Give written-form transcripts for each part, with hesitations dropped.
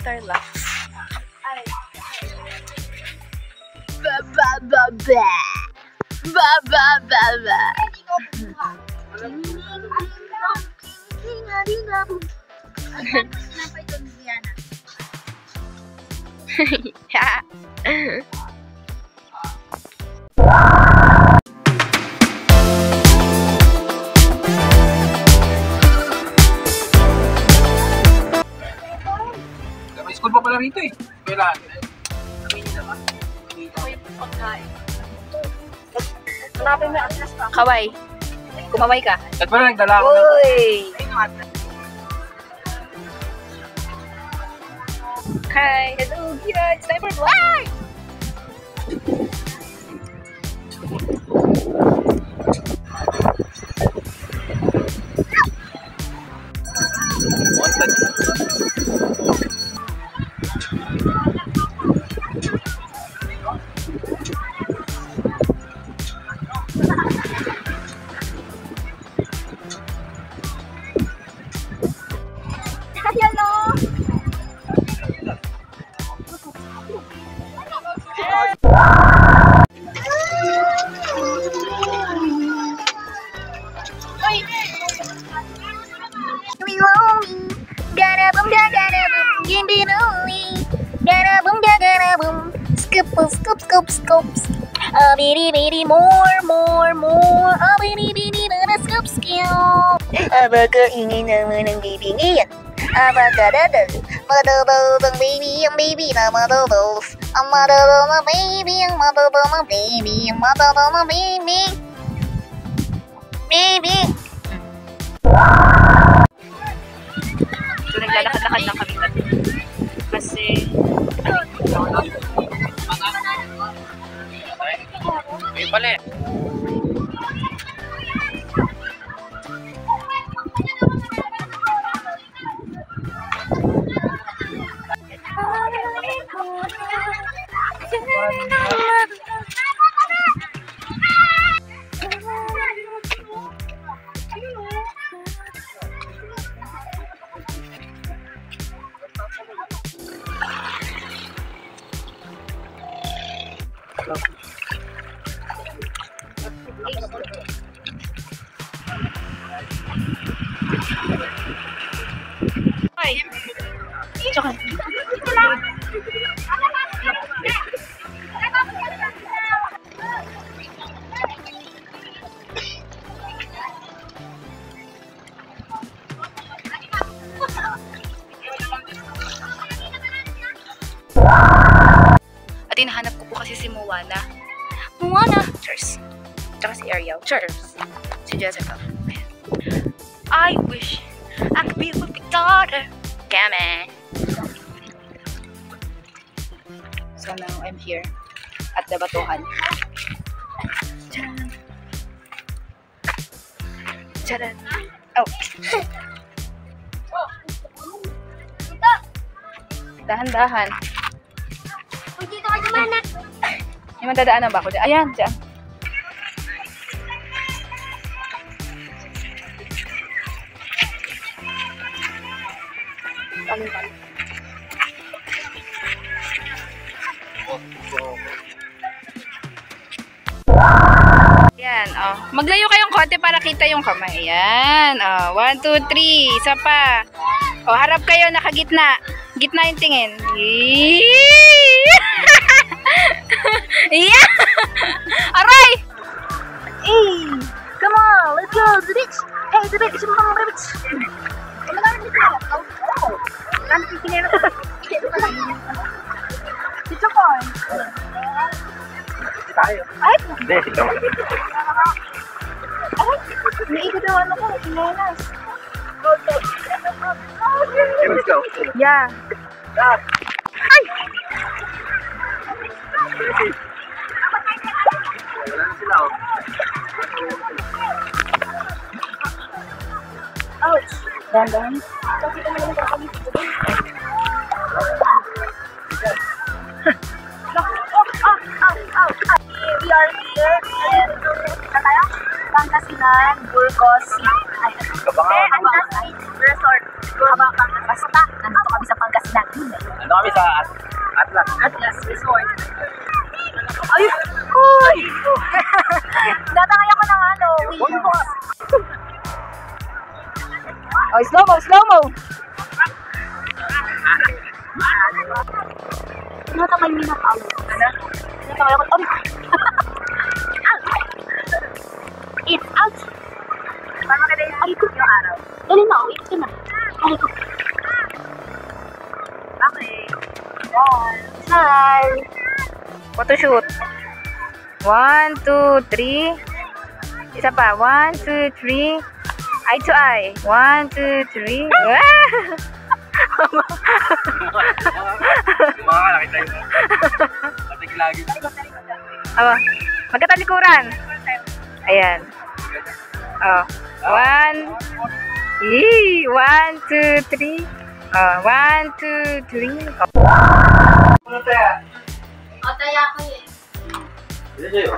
Starlux. May school pa pala rito eh. Kailan? Kaway. Kumaway ka. At pala nagdala ako. Uy! Hi! Hello, Kira! It's time for vlog! Scoop, scoop, scoops. Bitty, bitty, more, more, more. Bitty, bitty, scoop, scoop. Abaka ingin naman ng baby ngayon. Abaka dadal. Madabal ang baby, ang baby na madabals. Ang madabal na baby, ang madabal na baby, ang madabal na baby. Baby. So naglalakad-lakad lang kami kasi Ayun pala eh. At hinahanap ko po kasi si Moana. Moana! Cheers! Tsaka si Ariel. Cheers! Si Jessica. I wish I could be with your daughter. Come on! So now I'm here at the Batuhan. Charan! Charan! Oh! Dahan-dahan. Uy, dito ka dumana. May madadaanan ba ako dyan? Ayan, dyan. Yan, oh. Maglayo kayong konti para kita yung kamay. Yan, oh. 1, 2, 3. Isa pa. Oh, harap kayo, nakagitna. Gitna yung tingin. Yeah! Aray! Hey! Come on! Let's go! The beach! Hey, the beach! The beach! Come on, the beach! Oh! Nanti kinero ko. Dito ko. Tayo. Ay! Hindi, ito. Ay! Naikot yung ano ko. Kinelas. Let's go. Yeah. Ay! Wala na sila oh. Ouch! Dandan. Kasi kami naman kakabit ko din. We are here in Pangasinan, Burgos. Resort. Basta, nandito kami sa Pangasinan. Ano kami sa Atlas. Atlas Resort. Ay! Uy! Tatangay ako ng ano. Oh, slow mo, slow mo. Tinatamay mo na ako. Ano? Tinatamay ako. It's out. Paano ka na yung yung araw? Dali na, ikot ka na. Ay ko. Okay. Hi. Photoshoot. 1, 2, 3. Isa pa. 1, 2, 3. Eye to eye. 1, 2, 3. Nakita yun. Ating lagi. Magkatalikuran. Ayan. Oh. 1. 1, 2, 3. 1, 2, 3. Ano tayo? Taya ko eh. Ano sa'yo?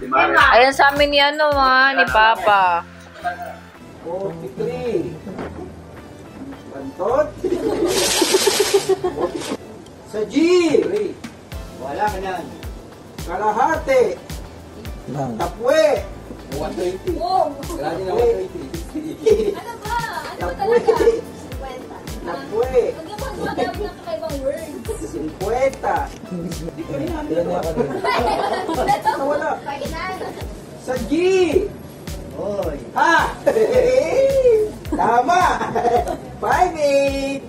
Di Mare. Ayan sa amin ni ano ni Papa. 43. Bantot. Sa G. Wala ka yan. Kalahati. Tapwe. 120. Lagi na 120. Ano ba? Ano ba Tapwe. talaga? 50. Tapwe. Huwag yung magmadam ng kakaibang words. 50. Hindi ko rin namin ito. Wala. Kainan. Sa G. Ha! Tama! 5-8!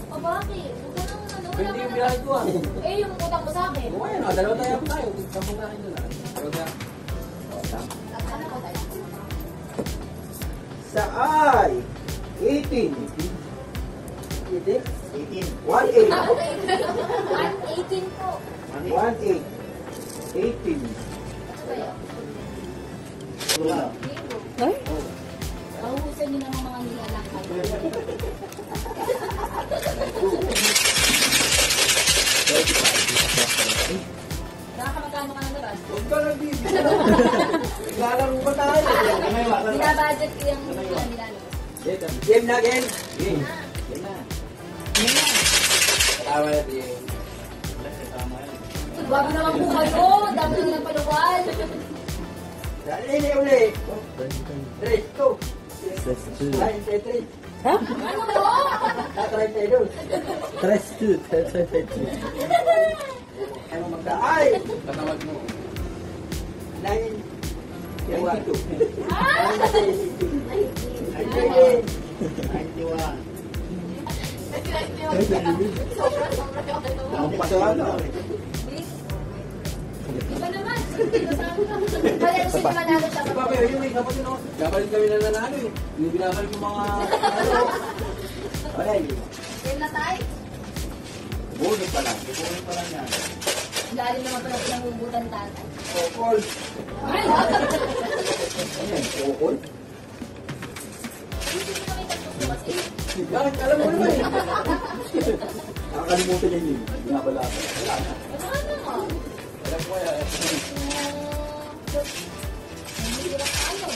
O bakit? Huwag ka nang ano. Hindi yung biyahe ko ah. Eh, yung utang mo sa akin. Ayun, dalawa tayo tayo. Sampung tayo doon ah. Ano ko tayo? Sa I, 18. 18? 1-8. 18 po. 1-8. 18. Ano ba yun? Wala. Ay? Mahuhusan niyo ng mga nilalakay. Nakakamagkano ka ng labas? Huwag ka nagbibigay. Naglalaro ba tayo? Binabudget ko yung nilalabas. Game na, game. Game. Game na. Tama na din. Bago naman po kayo. Dami naman ng paluwal. Dali na ulit. 3, 2. 33. Ano ba? 32. 32. Ano magkaay? Tatawag mo. 9. 92. 91. Ang pasado. Iba naman. Kaya gusto niyo manalo siya. Pero yun eh, kapag yun, gabalit kami na nanalo eh. Hindi binabalik yung mga ano. Wala eh. Game na tayo. Bunot pa lang. Bunot pa lang yan. Lalim naman pala pinangubutan tatay. Kokol. Ay! Ayan, kokol. Hindi ko kami tagpupo kasi. Bakit? Alam mo naman eh. Nakakalimutan niya yun. Binabala ka. Wala na. Ano nga? Alam ko yan. Hindi ko lang ano.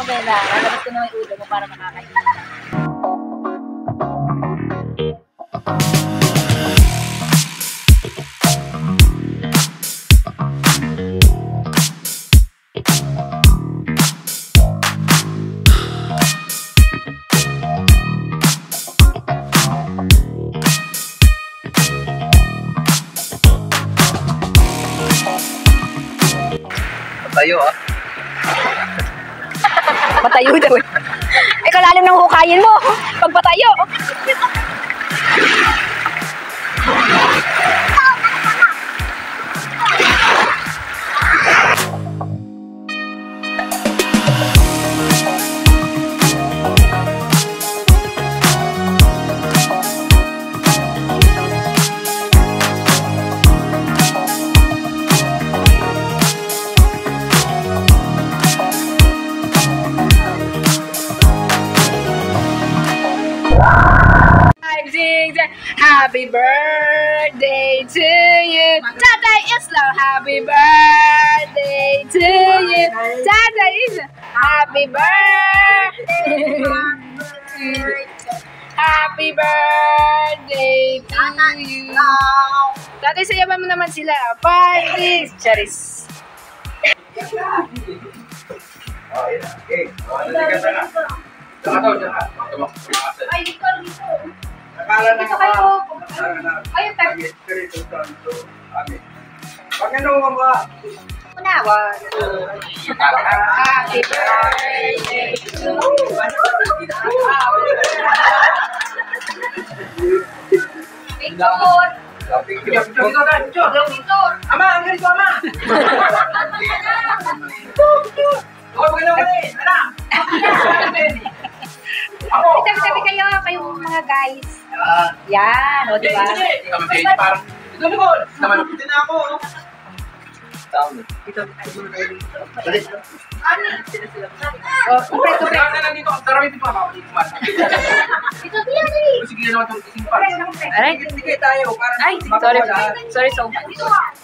Maganda. Lalabas ko na yung ulo mo para makakain. Tayo ah. Patayo daw eh. Eh, kalalim ng hukayin mo. Pagpatayo. sing happy birthday to you. Tatay Islam, happy birthday to you. Tatay Islam, happy birthday. Happy birthday to you. Tatay, sayaban mo naman sila. Party! Charis. Okay. Dalikan na. Saka daw. Ay, dito. Nakala na Dito kayo. Ay, Pag ano mo ba? Unawa. Happy birthday to Victor. Victor! Ama! Ang ganito, ama! Huwag mo gano'n ulit! Anak! Ako! Tabi-tabi kayo, kayong mga guys. Yan, o diba? Parang, ito likod! Namalupit na ako! Kupre. Saan na lang dito? Sarami dito ako. Ito diyan eh. Sige naman itong ising pa. Aray. Hindi kayo tayo. Ay, sorry so much. Dito ah.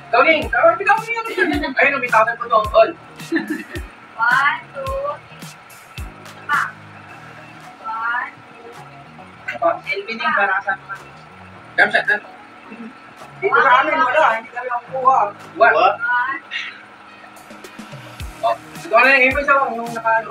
Tawling! Tawling! Bitaw mo yun! Ayun, bitaw ko to. All. 1, 2, 3. Elvin yung para sa mga. Gamsat na. Dito sa amin, wala. Hindi kami makukuha. What? Oh, ito na yung ipin sa yung nakalo.